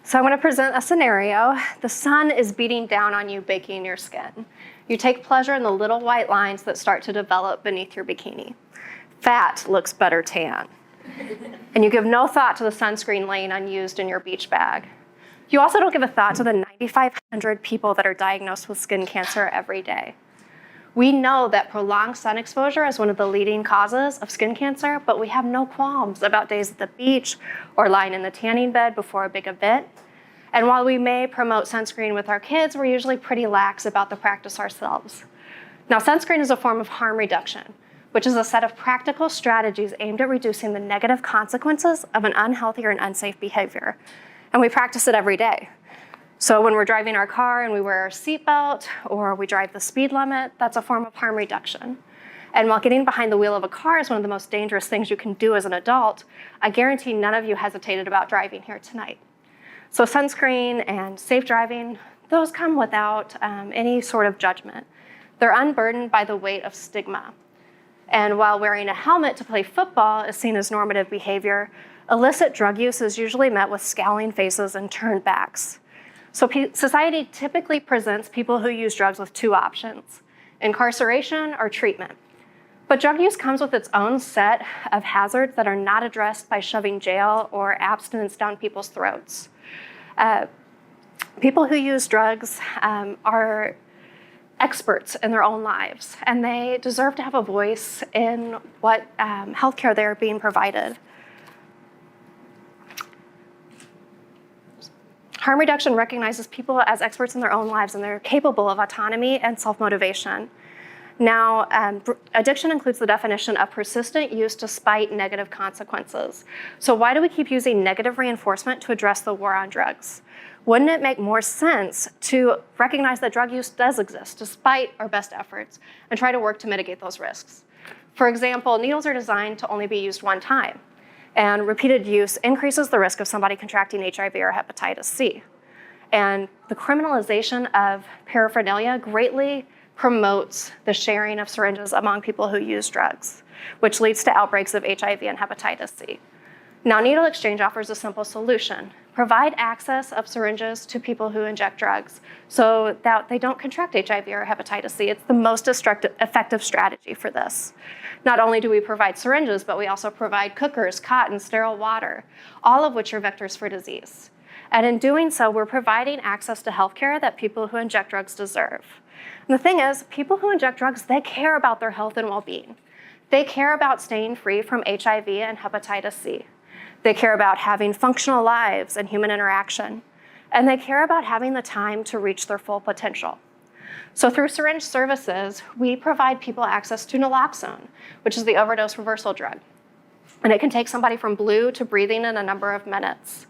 So I'm going to present a scenario. The sun is beating down on you, baking your skin. You take pleasure in the little white lines that start to develop beneath your bikini. Fat looks better tan. And you give no thought to the sunscreen laying unused in your beach bag. You also don't give a thought to the 9,500 people that are diagnosed with skin cancer every day. We know that prolonged sun exposure is one of the leading causes of skin cancer, but we have no qualms about days at the beach or lying in the tanning bed before a big event. And while we may promote sunscreen with our kids, we're usually pretty lax about the practice ourselves. Now, sunscreen is a form of harm reduction, which is a set of practical strategies aimed at reducing the negative consequences of an unhealthy or an unsafe behavior. And we practice it every day. So when we're driving our car and we wear our seatbelt or we drive the speed limit, that's a form of harm reduction. And while getting behind the wheel of a car is one of the most dangerous things you can do as an adult, I guarantee none of you hesitated about driving here tonight. So sunscreen and safe driving, those come without any sort of judgment. They're unburdened by the weight of stigma. And while wearing a helmet to play football is seen as normative behavior, illicit drug use is usually met with scowling faces and turned backs. So society typically presents people who use drugs with two options: incarceration or treatment. But drug use comes with its own set of hazards that are not addressed by shoving jail or abstinence down people's throats. People who use drugs are experts in their own lives, and they deserve to have a voice in what healthcare they are being provided. Harm reduction recognizes people as experts in their own lives, and they're capable of autonomy and self-motivation. Now, addiction includes the definition of persistent use despite negative consequences. So why do we keep using negative reinforcement to address the war on drugs? Wouldn't it make more sense to recognize that drug use does exist despite our best efforts and try to work to mitigate those risks? For example, needles are designed to only be used one time, and repeated use increases the risk of somebody contracting HIV or hepatitis C. And the criminalization of paraphernalia greatly promotes the sharing of syringes among people who use drugs, which leads to outbreaks of HIV and hepatitis C. Now, needle exchange offers a simple solution. Provide access of syringes to people who inject drugs so that they don't contract HIV or hepatitis C. It's the most effective strategy for this. Not only do we provide syringes, but we also provide cookers, cotton, sterile water, all of which are vectors for disease. And in doing so, we're providing access to healthcare that people who inject drugs deserve. And the thing is, people who inject drugs, they care about their health and well-being. They care about staying free from HIV and hepatitis C. They care about having functional lives and human interaction. And they care about having the time to reach their full potential. So through Syringe services, we provide people access to naloxone, which is the overdose reversal drug. And it can take somebody from blue to breathing in a number of minutes.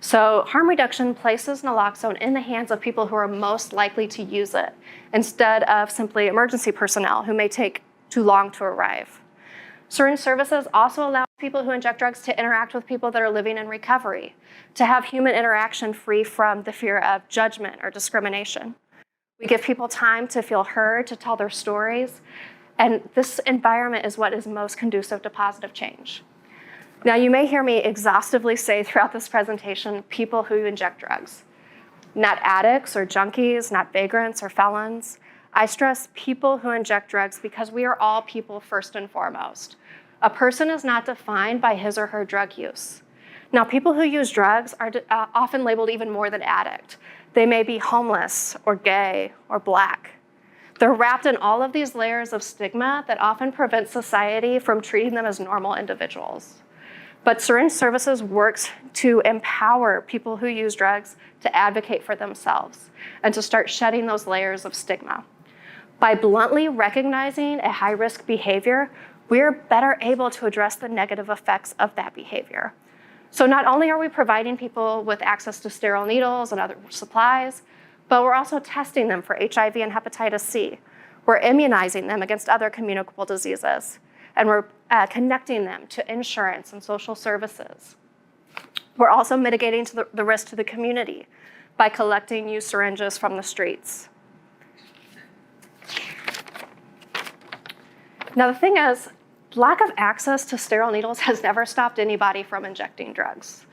So harm reduction places naloxone in the hands of people who are most likely to use it, instead of simply emergency personnel who may take too long to arrive. Syringe services also allow people who inject drugs to interact with people that are living in recovery, to have human interaction free from the fear of judgment or discrimination. We give people time to feel heard, to tell their stories, and this environment is what is most conducive to positive change. Now, you may hear me exhaustively say throughout this presentation, people who inject drugs. Not addicts or junkies, not vagrants or felons. I stress people who inject drugs because we are all people first and foremost. A person is not defined by his or her drug use. Now, people who use drugs are often labeled even more than addict. They may be homeless or gay or Black. They're wrapped in all of these layers of stigma that often prevent society from treating them as normal individuals. But Syringe Services works to empower people who use drugs to advocate for themselves and to start shedding those layers of stigma. By bluntly recognizing a high-risk behavior, we're better able to address the negative effects of that behavior. So not only are we providing people with access to sterile needles and other supplies, but we're also testing them for HIV and hepatitis C. We're immunizing them against other communicable diseases. And we're connecting them to insurance and social services. We're also mitigating the risk to the community by collecting used syringes from the streets. Now, the thing is, lack of access to sterile needles has never stopped anybody from injecting drugs.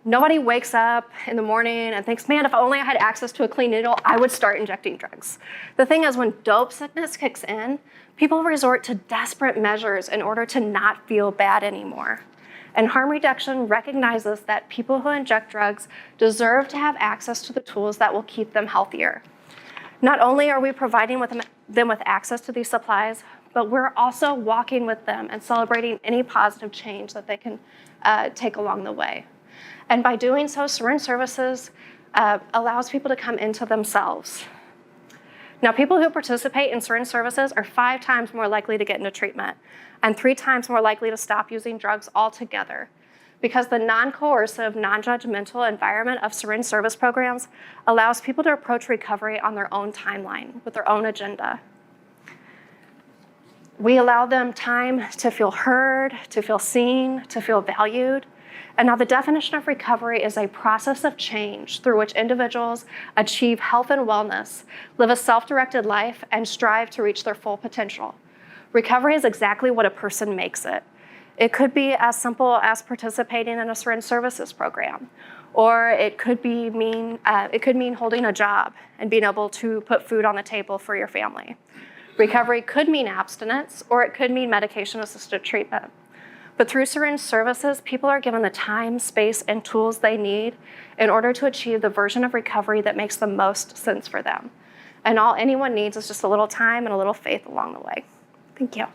Nobody wakes up in the morning and thinks, man, if only I had access to a clean needle, I would start injecting drugs. The thing is, when dope sickness kicks in, people resort to desperate measures in order to not feel bad anymore. And harm reduction recognizes that people who inject drugs deserve to have access to the tools that will keep them healthier. Not only are we providing them with access to these supplies, but we're also walking with them and celebrating any positive change that they can take along the way. And by doing so, Syringe Services allows people to come into themselves. Now, people who participate in Syringe Services are 5 times more likely to get into treatment and 3 times more likely to stop using drugs altogether, because the non-coercive, non-judgmental environment of Syringe Service programs allows people to approach recovery on their own timeline with their own agenda. We allow them time to feel heard, to feel seen, to feel valued. And now the definition of recovery is a process of change through which individuals achieve health and wellness, live a self-directed life, and strive to reach their full potential. Recovery is exactly what a person makes it. It could be as simple as participating in a Syringe Services program, or it could mean holding a job and being able to put food on the table for your family. Recovery could mean abstinence, or it could mean medication-assisted treatment. But through Syringe Services, people are given the time, space, and tools they need in order to achieve the version of recovery that makes the most sense for them. And all anyone needs is just a little time and a little faith along the way. Thank you.